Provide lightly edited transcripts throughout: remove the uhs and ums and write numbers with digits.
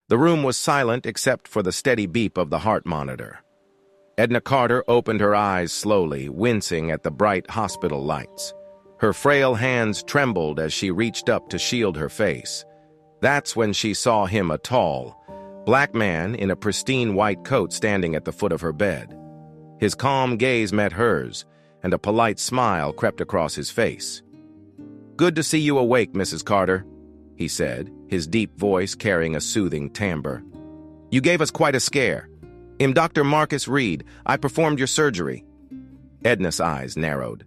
The room was silent except for the steady beep of the heart monitor. Edna Carter opened her eyes slowly, wincing at the bright hospital lights. Her frail hands trembled as she reached up to shield her face. That's when she saw him, a tall, black man in a pristine white coat standing at the foot of her bed. His calm gaze met hers, and a polite smile crept across his face. "Good to see you awake, Mrs. Carter," he said, his deep voice carrying a soothing timbre. "You gave us quite a scare. I'm Dr. Marcus Reed. I performed your surgery." Edna's eyes narrowed.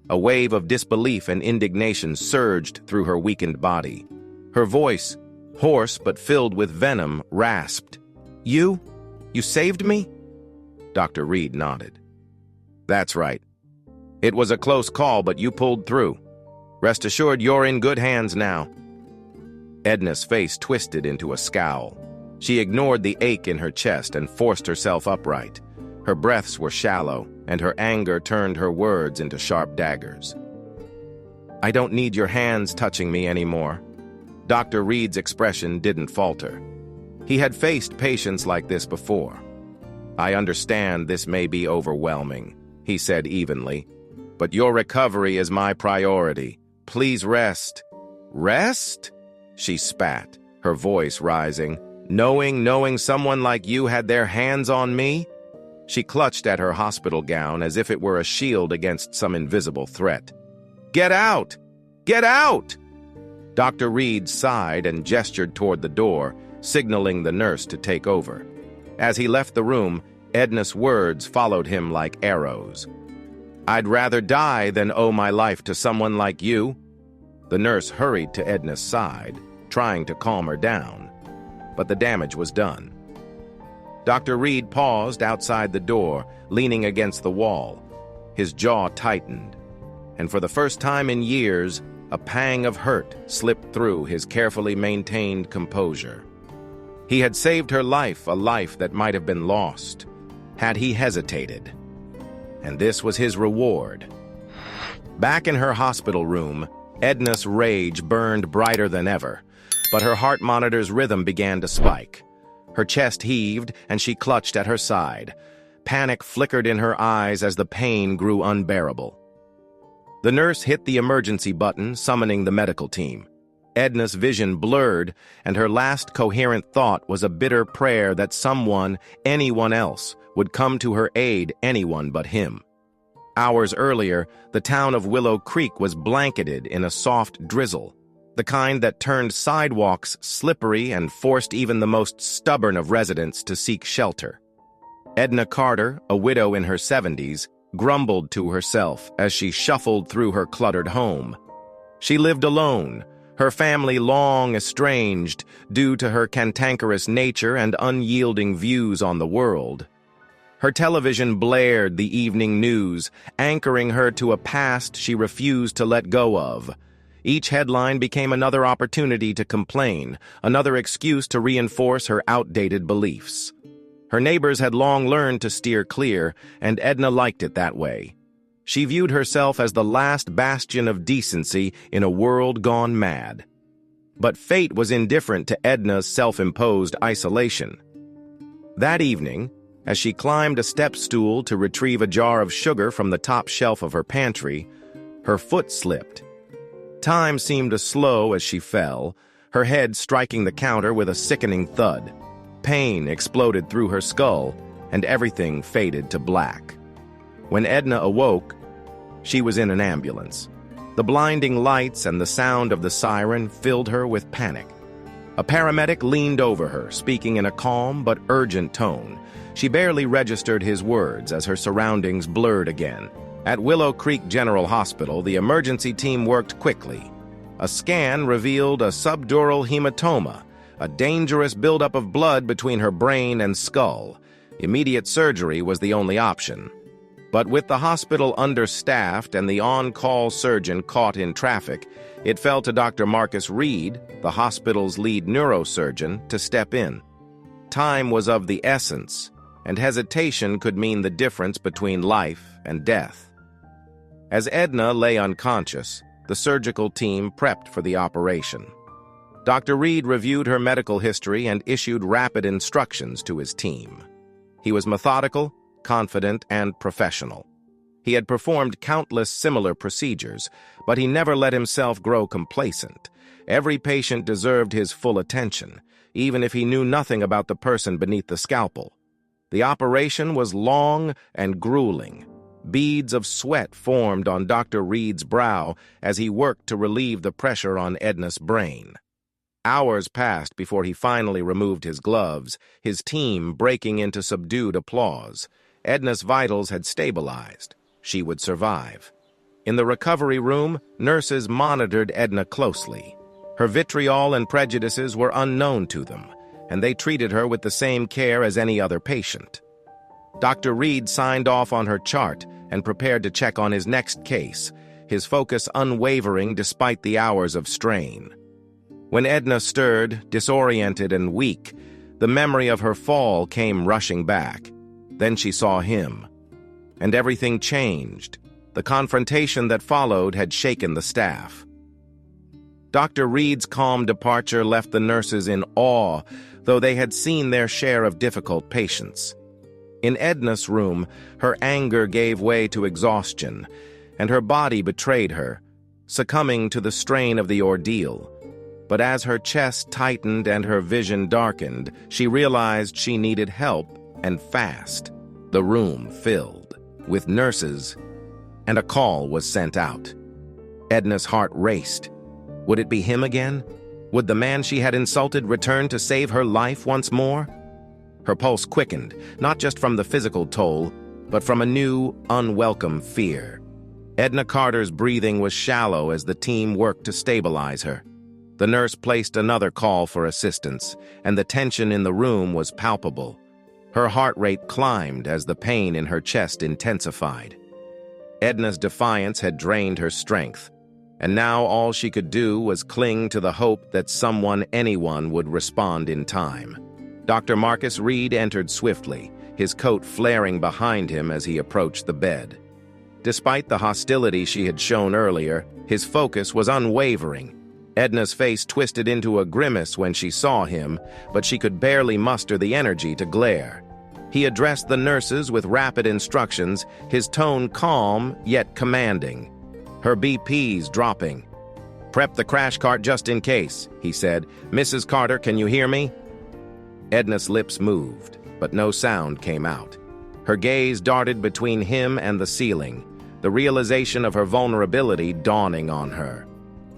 A wave of disbelief and indignation surged through her weakened body. Her voice, hoarse but filled with venom, rasped. You saved me?" Dr. Reed nodded. "That's right. It was a close call, but you pulled through. Rest assured you're in good hands now." Edna's face twisted into a scowl. She ignored the ache in her chest and forced herself upright. Her breaths were shallow, and her anger turned her words into sharp daggers. "I don't need your hands touching me anymore." Dr. Reed's expression didn't falter. He had faced patients like this before. "I understand this may be overwhelming," he said evenly, "but your recovery is my priority. Please rest." "Rest?" She spat, her voice rising. Knowing someone like you had their hands on me?" She clutched at her hospital gown as if it were a shield against some invisible threat. "Get out! Get out!" Dr. Reed sighed and gestured toward the door, signaling the nurse to take over. As he left the room, Edna's words followed him like arrows. "I'd rather die than owe my life to someone like you." The nurse hurried to Edna's side, trying to calm her down, but the damage was done. Dr. Reed paused outside the door, leaning against the wall. His jaw tightened, and for the first time in years, a pang of hurt slipped through his carefully maintained composure. He had saved her life, a life that might have been lost, had he hesitated. And this was his reward. Back in her hospital room, Edna's rage burned brighter than ever, but her heart monitor's rhythm began to spike. Her chest heaved, and she clutched at her side. Panic flickered in her eyes as the pain grew unbearable. The nurse hit the emergency button, summoning the medical team. Edna's vision blurred, and her last coherent thought was a bitter prayer that someone, anyone else, would come to her aid, anyone but him. Hours earlier, the town of Willow Creek was blanketed in a soft drizzle, the kind that turned sidewalks slippery and forced even the most stubborn of residents to seek shelter. Edna Carter, a widow in her 70s, grumbled to herself as she shuffled through her cluttered home. She lived alone, her family long estranged due to her cantankerous nature and unyielding views on the world. Her television blared the evening news, anchoring her to a past she refused to let go of. Each headline became another opportunity to complain, another excuse to reinforce her outdated beliefs. Her neighbors had long learned to steer clear, and Edna liked it that way. She viewed herself as the last bastion of decency in a world gone mad. But fate was indifferent to Edna's self-imposed isolation. That evening, as she climbed a step stool to retrieve a jar of sugar from the top shelf of her pantry, her foot slipped. Time seemed to slow as she fell, her head striking the counter with a sickening thud. Pain exploded through her skull, and everything faded to black. When Edna awoke, she was in an ambulance. The blinding lights and the sound of the siren filled her with panic. A paramedic leaned over her, speaking in a calm but urgent tone. She barely registered his words as her surroundings blurred again. At Willow Creek General Hospital, the emergency team worked quickly. A scan revealed a subdural hematoma, a dangerous buildup of blood between her brain and skull. Immediate surgery was the only option. But with the hospital understaffed and the on-call surgeon caught in traffic, it fell to Dr. Marcus Reed, the hospital's lead neurosurgeon, to step in. Time was of the essence, and hesitation could mean the difference between life and death. As Edna lay unconscious, the surgical team prepped for the operation. Dr. Reed reviewed her medical history and issued rapid instructions to his team. He was methodical, confident, and professional. He had performed countless similar procedures, but he never let himself grow complacent. Every patient deserved his full attention, even if he knew nothing about the person beneath the scalpel. The operation was long and grueling. Beads of sweat formed on Dr. Reed's brow as he worked to relieve the pressure on Edna's brain. Hours passed before he finally removed his gloves, his team breaking into subdued applause. Edna's vitals had stabilized. She would survive. In the recovery room, nurses monitored Edna closely. Her vitriol and prejudices were unknown to them, and they treated her with the same care as any other patient. Dr. Reed signed off on her chart and prepared to check on his next case, his focus unwavering despite the hours of strain. When Edna stirred, disoriented and weak, the memory of her fall came rushing back. Then she saw him. And everything changed. The confrontation that followed had shaken the staff. Dr. Reed's calm departure left the nurses in awe, though they had seen their share of difficult patients. In Edna's room, her anger gave way to exhaustion, and her body betrayed her, succumbing to the strain of the ordeal. But as her chest tightened and her vision darkened, she realized she needed help, and fast. The room filled with nurses, and a call was sent out. Edna's heart raced. Would it be him again? Would the man she had insulted return to save her life once more? Her pulse quickened, not just from the physical toll, but from a new, unwelcome fear. Edna Carter's breathing was shallow as the team worked to stabilize her. The nurse placed another call for assistance, and the tension in the room was palpable. Her heart rate climbed as the pain in her chest intensified. Edna's defiance had drained her strength, and now all she could do was cling to the hope that anyone would respond in time. Dr. Marcus Reed entered swiftly, his coat flaring behind him as he approached the bed. Despite the hostility she had shown earlier, his focus was unwavering. Edna's face twisted into a grimace when she saw him, but she could barely muster the energy to glare. He addressed the nurses with rapid instructions, his tone calm yet commanding. Her BP's dropping. "Prep the crash cart just in case," he said. "Mrs. Carter, can you hear me?" Edna's lips moved, but no sound came out. Her gaze darted between him and the ceiling, the realization of her vulnerability dawning on her.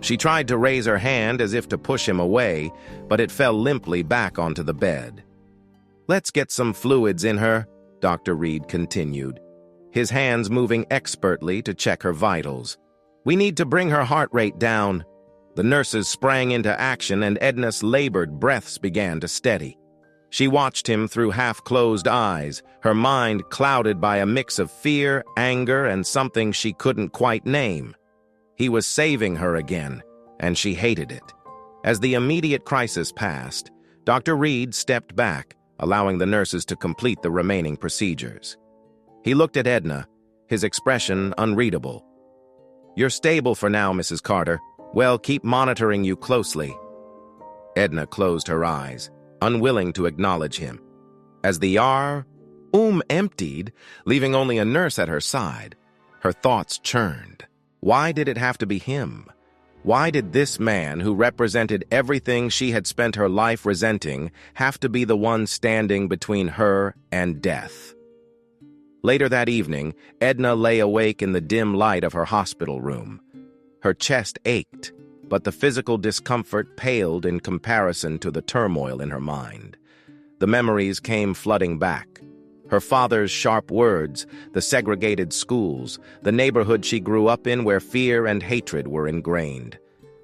She tried to raise her hand as if to push him away, but it fell limply back onto the bed. "Let's get some fluids in her," Dr. Reed continued, his hands moving expertly to check her vitals. "We need to bring her heart rate down." The nurses sprang into action, and Edna's labored breaths began to steady. She watched him through half-closed eyes, her mind clouded by a mix of fear, anger, and something she couldn't quite name. He was saving her again, and she hated it. As the immediate crisis passed, Dr. Reed stepped back, allowing the nurses to complete the remaining procedures. He looked at Edna, his expression unreadable. "You're stable for now, Mrs. Carter. Well, keep monitoring you closely." Edna closed her eyes, unwilling to acknowledge him. As the emptied, leaving only a nurse at her side, her thoughts churned. Why did it have to be him? Why did this man, who represented everything she had spent her life resenting, have to be the one standing between her and death? Later that evening, Edna lay awake in the dim light of her hospital room. Her chest ached, but the physical discomfort paled in comparison to the turmoil in her mind. The memories came flooding back. Her father's sharp words, the segregated schools, the neighborhood she grew up in where fear and hatred were ingrained.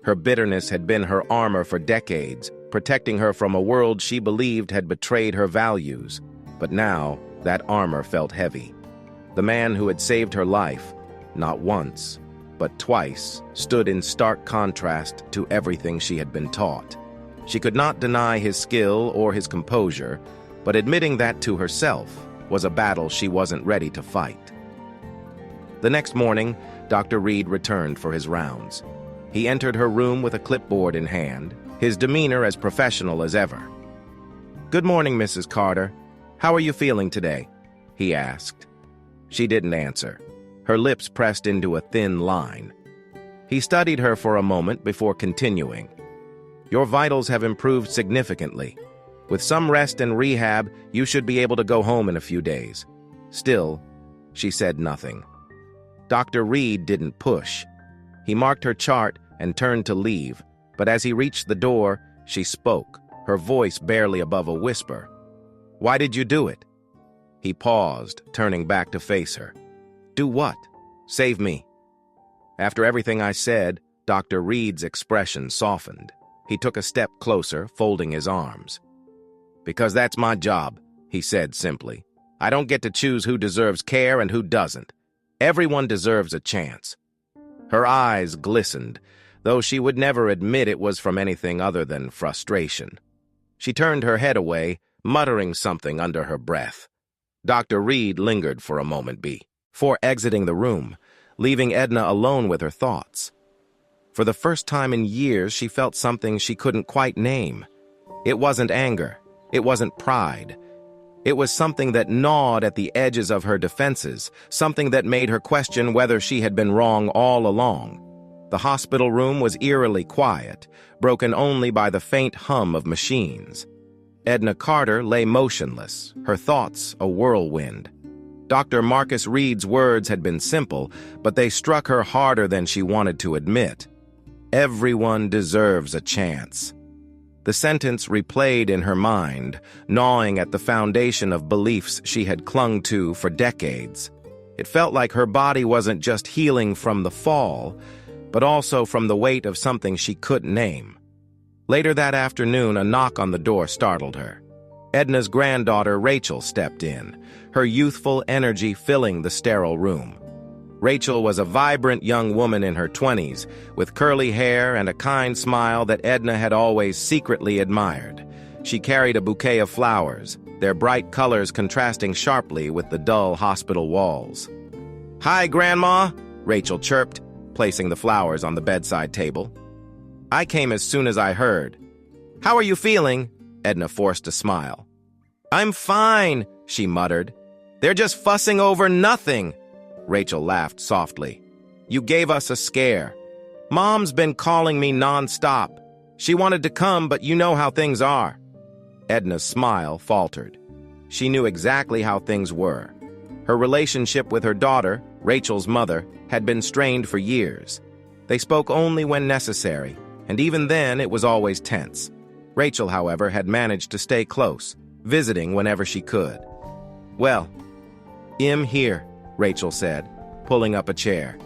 Her bitterness had been her armor for decades, protecting her from a world she believed had betrayed her values. But now, that armor felt heavy. The man who had saved her life, not once, but twice, stood in stark contrast to everything she had been taught. She could not deny his skill or his composure, but admitting that to herself was a battle she wasn't ready to fight. The next morning, Dr. Reed returned for his rounds. He entered her room with a clipboard in hand, his demeanor as professional as ever. "Good morning, Mrs. Carter. How are you feeling today?" he asked. She didn't answer. Her lips pressed into a thin line. He studied her for a moment before continuing. "Your vitals have improved significantly. With some rest and rehab, you should be able to go home in a few days." Still, she said nothing. Dr. Reed didn't push. He marked her chart and turned to leave, but as he reached the door, she spoke, her voice barely above a whisper. "Why did you do it?" He paused, turning back to face her. "Do what? Save me." After everything I said, Dr. Reed's expression softened. He took a step closer, folding his arms. "Because that's my job," he said simply. "I don't get to choose who deserves care and who doesn't. Everyone deserves a chance." Her eyes glistened, though she would never admit it was from anything other than frustration. She turned her head away, muttering something under her breath. Dr. Reed lingered for a moment before exiting the room, leaving Edna alone with her thoughts. For the first time in years, she felt something she couldn't quite name. It wasn't anger. It wasn't pride. It was something that gnawed at the edges of her defenses, something that made her question whether she had been wrong all along. The hospital room was eerily quiet, broken only by the faint hum of machines. Edna Carter lay motionless, her thoughts a whirlwind. Dr. Marcus Reed's words had been simple, but they struck her harder than she wanted to admit. Everyone deserves a chance. The sentence replayed in her mind, gnawing at the foundation of beliefs she had clung to for decades. It felt like her body wasn't just healing from the fall, but also from the weight of something she couldn't name. Later that afternoon, a knock on the door startled her. Edna's granddaughter, Rachel, stepped in, her youthful energy filling the sterile room. Rachel was a vibrant young woman in her 20s, with curly hair and a kind smile that Edna had always secretly admired. She carried a bouquet of flowers, their bright colors contrasting sharply with the dull hospital walls. "Hi, Grandma," Rachel chirped, placing the flowers on the bedside table. "I came as soon as I heard." "How are you feeling?" Edna forced a smile. "I'm fine," she muttered. "They're just fussing over nothing." Rachel laughed softly. "You gave us a scare. Mom's been calling me nonstop. She wanted to come, but you know how things are." Edna's smile faltered. She knew exactly how things were. Her relationship with her daughter, Rachel's mother, had been strained for years. They spoke only when necessary, and even then it was always tense. Rachel, however, had managed to stay close, visiting whenever she could. "Well, I'm here," Rachel said, pulling up a chair.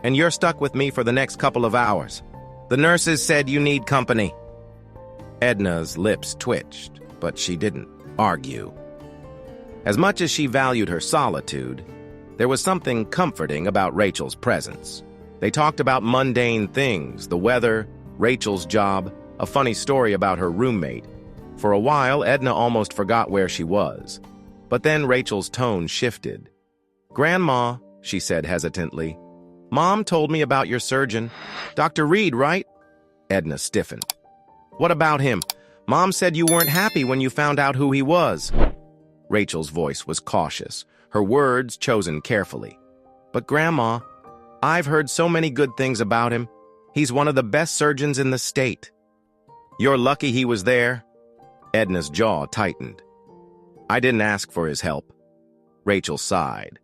"And you're stuck with me for the next couple of hours. The nurses said you need company." Edna's lips twitched, but she didn't argue. As much as she valued her solitude, there was something comforting about Rachel's presence. They talked about mundane things, the weather, Rachel's job, a funny story about her roommate. For a while, Edna almost forgot where she was. But then Rachel's tone shifted. "Grandma," she said hesitantly, "Mom told me about your surgeon. Dr. Reed, right?" Edna stiffened. "What about him? Mom said you weren't happy when you found out who he was." Rachel's voice was cautious, her words chosen carefully. "But Grandma, I've heard so many good things about him. He's one of the best surgeons in the state." "You're lucky he was there." Edna's jaw tightened. "I didn't ask for his help." Rachel sighed.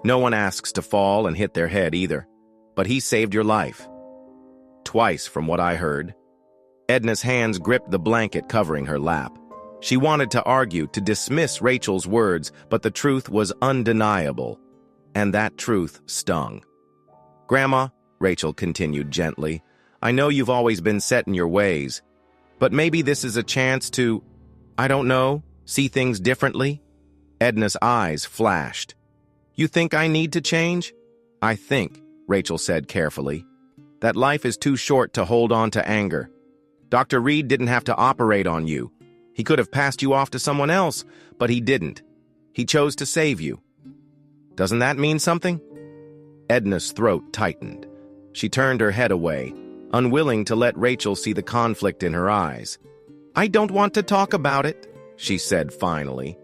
"No one asks to fall and hit their head either, but he saved your life." "Twice, from what I heard." Edna's hands gripped the blanket covering her lap. She wanted to argue, to dismiss Rachel's words, but the truth was undeniable, and that truth stung. "Grandma," Rachel continued gently, "I know you've always been set in your ways, but maybe this is a chance to, I don't know, see things differently?" Edna's eyes flashed. "You think I need to change?" "I think," Rachel said carefully, "that life is too short to hold on to anger. Dr. Reed didn't have to operate on you. He could have passed you off to someone else, but he didn't. He chose to save you. Doesn't that mean something?" Edna's throat tightened. She turned her head away, unwilling to let Rachel see the conflict in her eyes. "I don't want to talk about it," she said finally.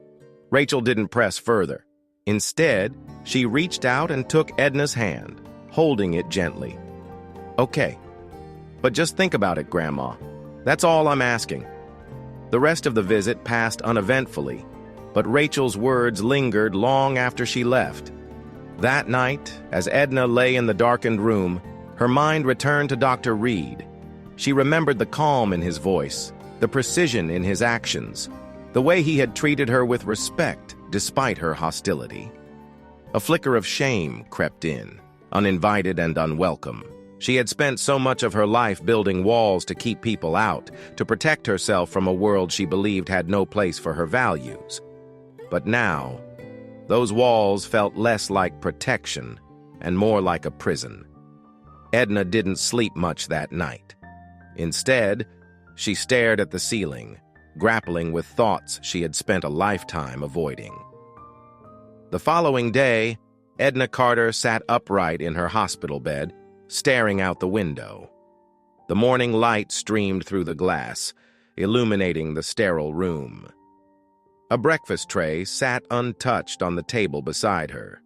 Rachel didn't press further. Instead, she reached out and took Edna's hand, holding it gently. "Okay, but just think about it, Grandma. That's all I'm asking." The rest of the visit passed uneventfully, but Rachel's words lingered long after she left. That night, as Edna lay in the darkened room, her mind returned to Dr. Reed. She remembered the calm in his voice, the precision in his actions, the way he had treated her with respect despite her hostility. A flicker of shame crept in, uninvited and unwelcome. She had spent so much of her life building walls to keep people out, to protect herself from a world she believed had no place for her values. But now, those walls felt less like protection and more like a prison. Edna didn't sleep much that night. Instead, she stared at the ceiling, grappling with thoughts she had spent a lifetime avoiding. The following day, Edna Carter sat upright in her hospital bed, staring out the window. The morning light streamed through the glass, illuminating the sterile room. A breakfast tray sat untouched on the table beside her.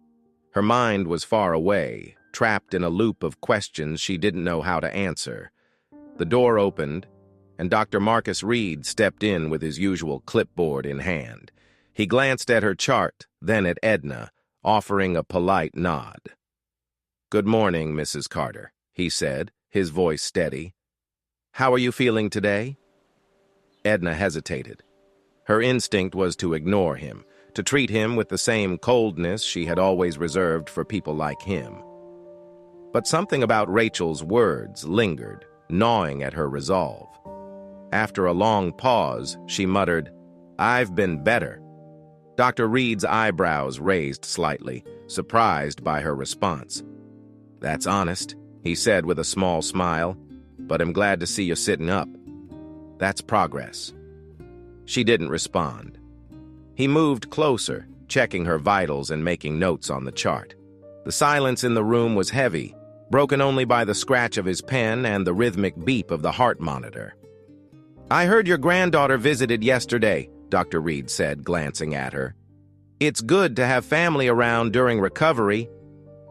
Her mind was far away, trapped in a loop of questions she didn't know how to answer. The door opened, and Dr. Marcus Reed stepped in with his usual clipboard in hand. He glanced at her chart, then at Edna, offering a polite nod. "Good morning, Mrs. Carter," he said, his voice steady. "How are you feeling today?" Edna hesitated. Her instinct was to ignore him, to treat him with the same coldness she had always reserved for people like him. But something about Rachel's words lingered, gnawing at her resolve. After a long pause, she muttered, "I've been better." Dr. Reed's eyebrows raised slightly, surprised by her response. "That's honest," he said with a small smile, "but I'm glad to see you sitting up. That's progress." She didn't respond. He moved closer, checking her vitals and making notes on the chart. The silence in the room was heavy, broken only by the scratch of his pen and the rhythmic beep of the heart monitor. "I heard your granddaughter visited yesterday," Dr. Reed said, glancing at her. "It's good to have family around during recovery."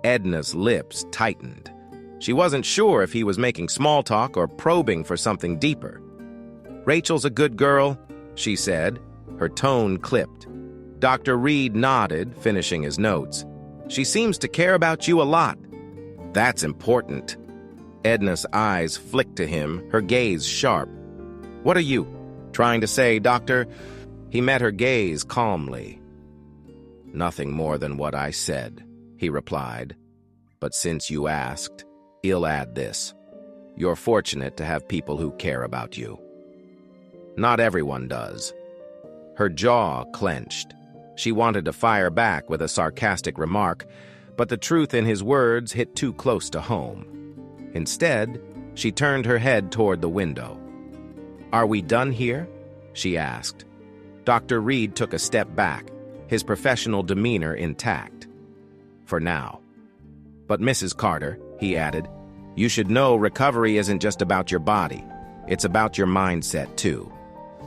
Edna's lips tightened. She wasn't sure if he was making small talk or probing for something deeper. "Rachel's a good girl," she said, her tone clipped. Dr. Reed nodded, finishing his notes. "She seems to care about you a lot." "That's important." Edna's eyes flicked to him, her gaze sharp. "What are you trying to say, Doctor?" He met her gaze calmly. "Nothing more than what I said," he replied. "But since you asked, I'll add this. You're fortunate to have people who care about you. Not everyone does." Her jaw clenched. She wanted to fire back with a sarcastic remark, but the truth in his words hit too close to home. Instead, she turned her head toward the window. "Are we done here?" she asked. Dr. Reed took a step back, his professional demeanor intact. "For now. But Mrs. Carter," he added, "you should know recovery isn't just about your body. It's about your mindset, too.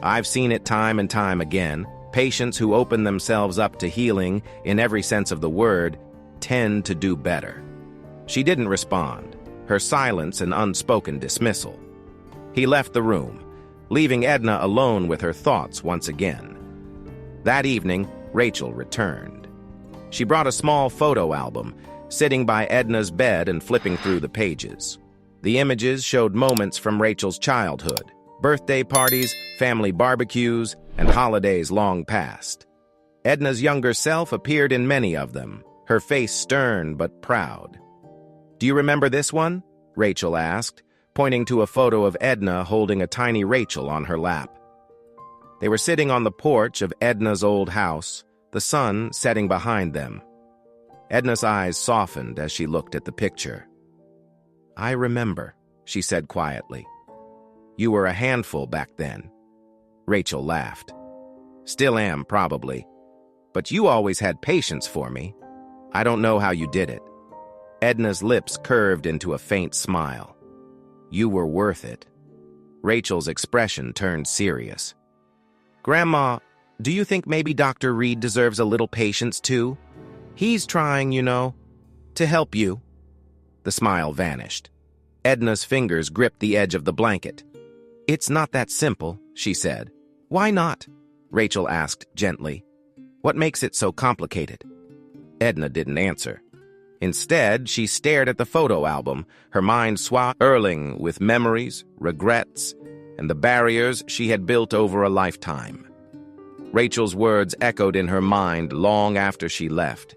I've seen it time and time again. Patients who open themselves up to healing, in every sense of the word, tend to do better." She didn't respond, her silence an unspoken dismissal. He left the room, leaving Edna alone with her thoughts once again. That evening, Rachel returned. She brought a small photo album, sitting by Edna's bed and flipping through the pages. The images showed moments from Rachel's childhood, birthday parties, family barbecues, and holidays long past. Edna's younger self appeared in many of them, her face stern but proud. "Do you remember this one?" Rachel asked, pointing to a photo of Edna holding a tiny Rachel on her lap. They were sitting on the porch of Edna's old house, the sun setting behind them. Edna's eyes softened as she looked at the picture. "I remember," she said quietly. "You were a handful back then." Rachel laughed. "Still am, probably. But you always had patience for me. I don't know how you did it." Edna's lips curved into a faint smile. You were worth it. Rachel's expression turned serious. Grandma, do you think maybe Dr. Reed deserves a little patience too? He's trying, to help you. The smile vanished. Edna's fingers gripped the edge of the blanket. It's not that simple, she said. Why not? Rachel asked gently. What makes it so complicated? Edna didn't answer. Instead, she stared at the photo album, her mind swirling with memories, regrets, and the barriers she had built over a lifetime. Rachel's words echoed in her mind long after she left.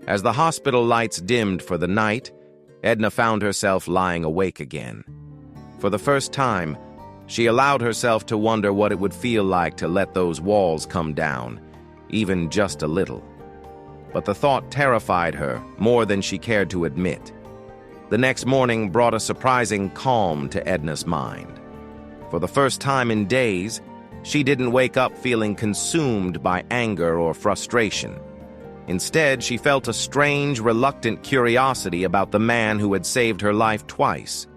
As the hospital lights dimmed for the night, Edna found herself lying awake again. For the first time, she allowed herself to wonder what it would feel like to let those walls come down, even just a little. But the thought terrified her more than she cared to admit. The next morning brought a surprising calm to Edna's mind. For the first time in days, she didn't wake up feeling consumed by anger or frustration. Instead, she felt a strange, reluctant curiosity about the man who had saved her life twice,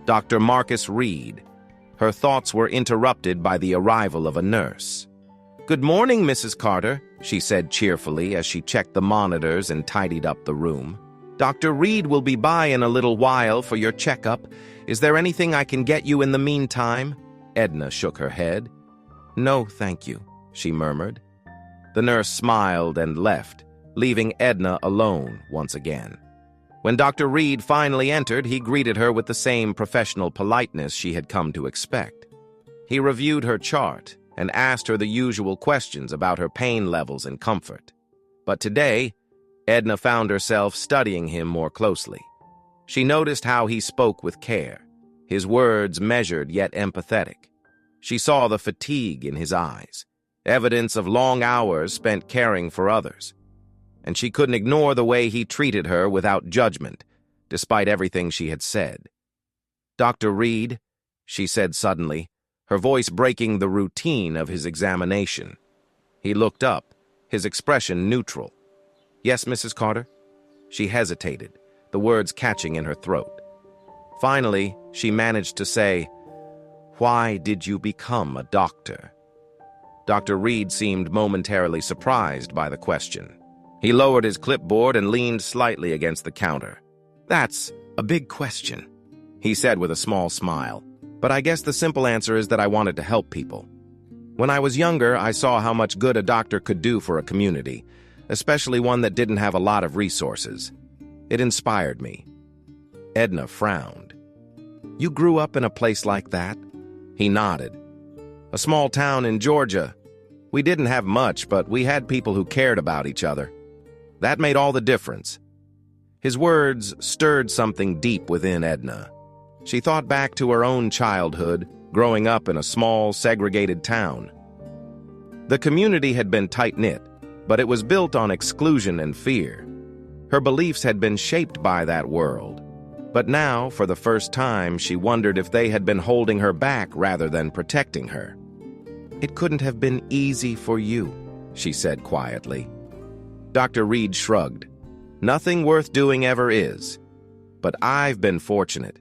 Dr. Marcus Reed. Her thoughts were interrupted by the arrival of a nurse. Good morning, Mrs. Carter, she said cheerfully as she checked the monitors and tidied up the room. Dr. Reed will be by in a little while for your checkup. Is there anything I can get you in the meantime? Edna shook her head. No, thank you, she murmured. The nurse smiled and left, leaving Edna alone once again. When Dr. Reed finally entered, he greeted her with the same professional politeness she had come to expect. He reviewed her chart and asked her the usual questions about her pain levels and comfort. But today, Edna found herself studying him more closely. She noticed how he spoke with care, his words measured yet empathetic. She saw the fatigue in his eyes, evidence of long hours spent caring for others. And she couldn't ignore the way he treated her without judgment, despite everything she had said. Dr. Reed, she said suddenly, her voice breaking the routine of his examination. He looked up, his expression neutral. Yes, Mrs. Carter? She hesitated, the words catching in her throat. Finally, she managed to say, Why did you become a doctor? Dr. Reed seemed momentarily surprised by the question. He lowered his clipboard and leaned slightly against the counter. That's a big question, he said with a small smile. But I guess the simple answer is that I wanted to help people. When I was younger, I saw how much good a doctor could do for a community, especially one that didn't have a lot of resources. It inspired me. Edna frowned. You grew up in a place like that? He nodded. A small town in Georgia. We didn't have much, but we had people who cared about each other. That made all the difference. His words stirred something deep within Edna. She thought back to her own childhood, growing up in a small, segregated town. The community had been tight-knit, but it was built on exclusion and fear. Her beliefs had been shaped by that world. But now, for the first time, she wondered if they had been holding her back rather than protecting her. It couldn't have been easy for you, she said quietly. Dr. Reed shrugged. Nothing worth doing ever is. But I've been fortunate.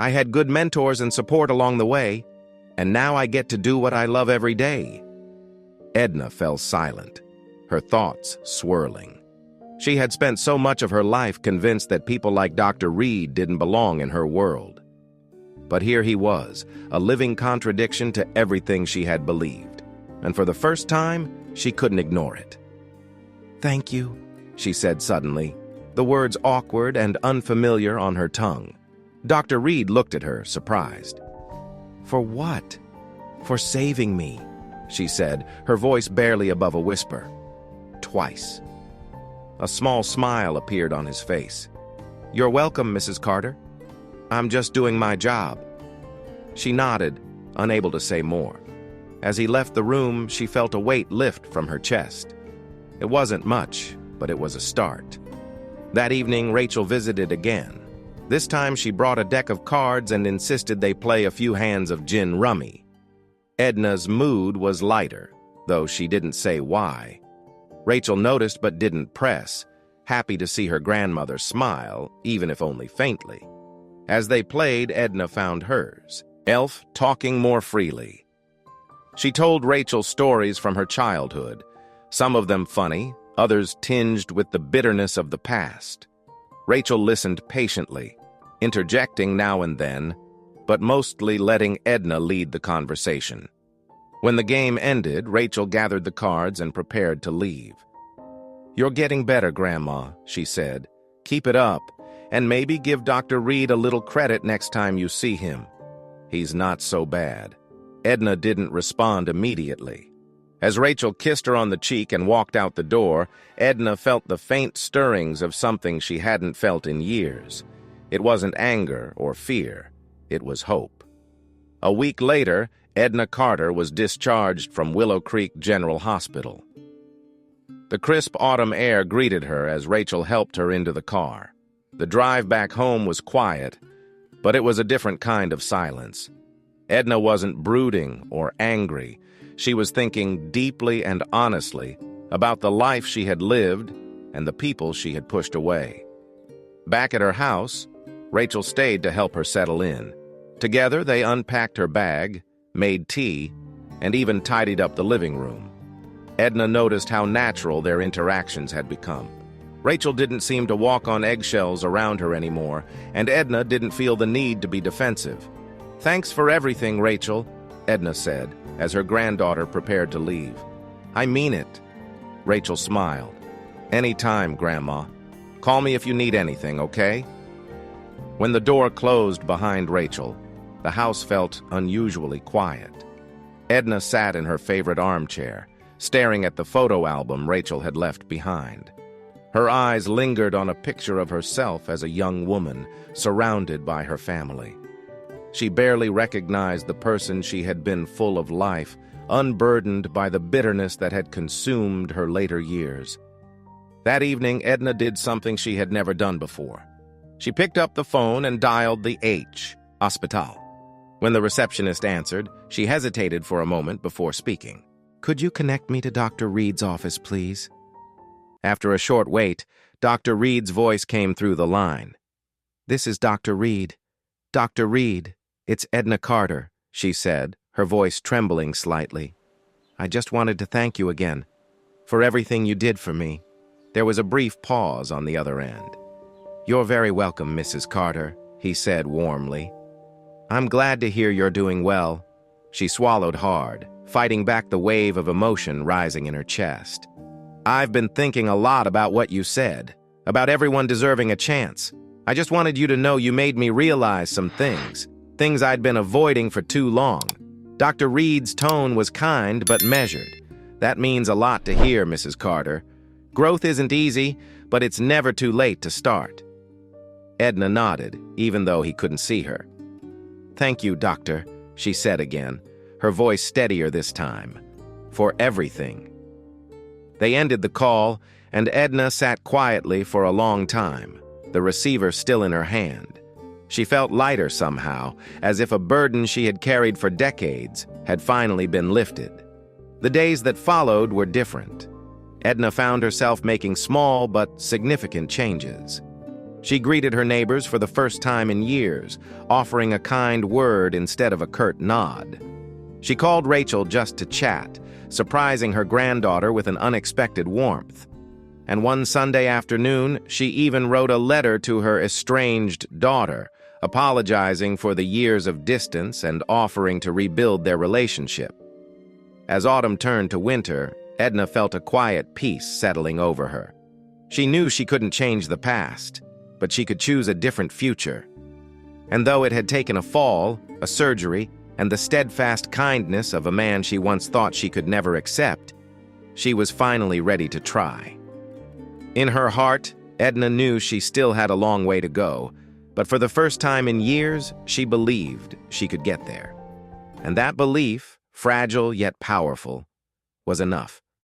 I had good mentors and support along the way, and now I get to do what I love every day. Edna fell silent, her thoughts swirling. She had spent so much of her life convinced that people like Dr. Reed didn't belong in her world. But here he was, a living contradiction to everything she had believed, and for the first time, she couldn't ignore it. Thank you, she said suddenly, the words awkward and unfamiliar on her tongue. Dr. Reed looked at her, surprised. For what? For saving me, she said, her voice barely above a whisper. Twice. A small smile appeared on his face. You're welcome, Mrs. Carter. I'm just doing my job. She nodded, unable to say more. As he left the room, she felt a weight lift from her chest. It wasn't much, but it was a start. That evening, Rachel visited again. This time she brought a deck of cards and insisted they play a few hands of gin rummy. Edna's mood was lighter, though she didn't say why. Rachel noticed but didn't press, happy to see her grandmother smile, even if only faintly. As they played, Edna found hers, Elf talking more freely. She told Rachel stories from her childhood, some of them funny, others tinged with the bitterness of the past. Rachel listened patiently, interjecting now and then, but mostly letting Edna lead the conversation. When the game ended, Rachel gathered the cards and prepared to leave. "You're getting better, Grandma," she said. "Keep it up, and maybe give Dr. Reed a little credit next time you see him. He's not so bad." Edna didn't respond immediately. As Rachel kissed her on the cheek and walked out the door, Edna felt the faint stirrings of something she hadn't felt in years. It wasn't anger or fear. It was hope. A week later, Edna Carter was discharged from Willow Creek General Hospital. The crisp autumn air greeted her as Rachel helped her into the car. The drive back home was quiet, but it was a different kind of silence. Edna wasn't brooding or angry. She was thinking deeply and honestly about the life she had lived and the people she had pushed away. Back at her house, Rachel stayed to help her settle in. Together, they unpacked her bag, made tea, and even tidied up the living room. Edna noticed how natural their interactions had become. Rachel didn't seem to walk on eggshells around her anymore, and Edna didn't feel the need to be defensive. "Thanks for everything, Rachel," Edna said, as her granddaughter prepared to leave. "I mean it." Rachel smiled. "Any time, Grandma. Call me if you need anything, okay?" When the door closed behind Rachel, the house felt unusually quiet. Edna sat in her favorite armchair, staring at the photo album Rachel had left behind. Her eyes lingered on a picture of herself as a young woman, surrounded by her family. She barely recognized the person she had been, full of life, unburdened by the bitterness that had consumed her later years. That evening, Edna did something she had never done before. She picked up the phone and dialed the Hospital. When the receptionist answered, she hesitated for a moment before speaking. "Could you connect me to Dr. Reed's office, please?" After a short wait, Dr. Reed's voice came through the line. "This is Dr. Reed. Dr. Reed, it's Edna Carter," she said, her voice trembling slightly. "I just wanted to thank you again for everything you did for me." There was a brief pause on the other end. "You're very welcome, Mrs. Carter," he said warmly. "I'm glad to hear you're doing well." She swallowed hard, fighting back the wave of emotion rising in her chest. "I've been thinking a lot about what you said, about everyone deserving a chance. I just wanted you to know you made me realize some things I'd been avoiding for too long." Dr. Reed's tone was kind but measured. "That means a lot to hear, Mrs. Carter. Growth isn't easy, but it's never too late to start." Edna nodded, even though he couldn't see her. "Thank you, Doctor," she said again, her voice steadier this time. "For everything." They ended the call, and Edna sat quietly for a long time, the receiver still in her hand. She felt lighter somehow, as if a burden she had carried for decades had finally been lifted. The days that followed were different. Edna found herself making small but significant changes. She greeted her neighbors for the first time in years, offering a kind word instead of a curt nod. She called Rachel just to chat, surprising her granddaughter with an unexpected warmth. And one Sunday afternoon, she even wrote a letter to her estranged daughter, apologizing for the years of distance and offering to rebuild their relationship. As autumn turned to winter, Edna felt a quiet peace settling over her. She knew she couldn't change the past, but she could choose a different future. And though it had taken a fall, a surgery, and the steadfast kindness of a man she once thought she could never accept, she was finally ready to try. In her heart, Edna knew she still had a long way to go, but for the first time in years, she believed she could get there. And that belief, fragile yet powerful, was enough.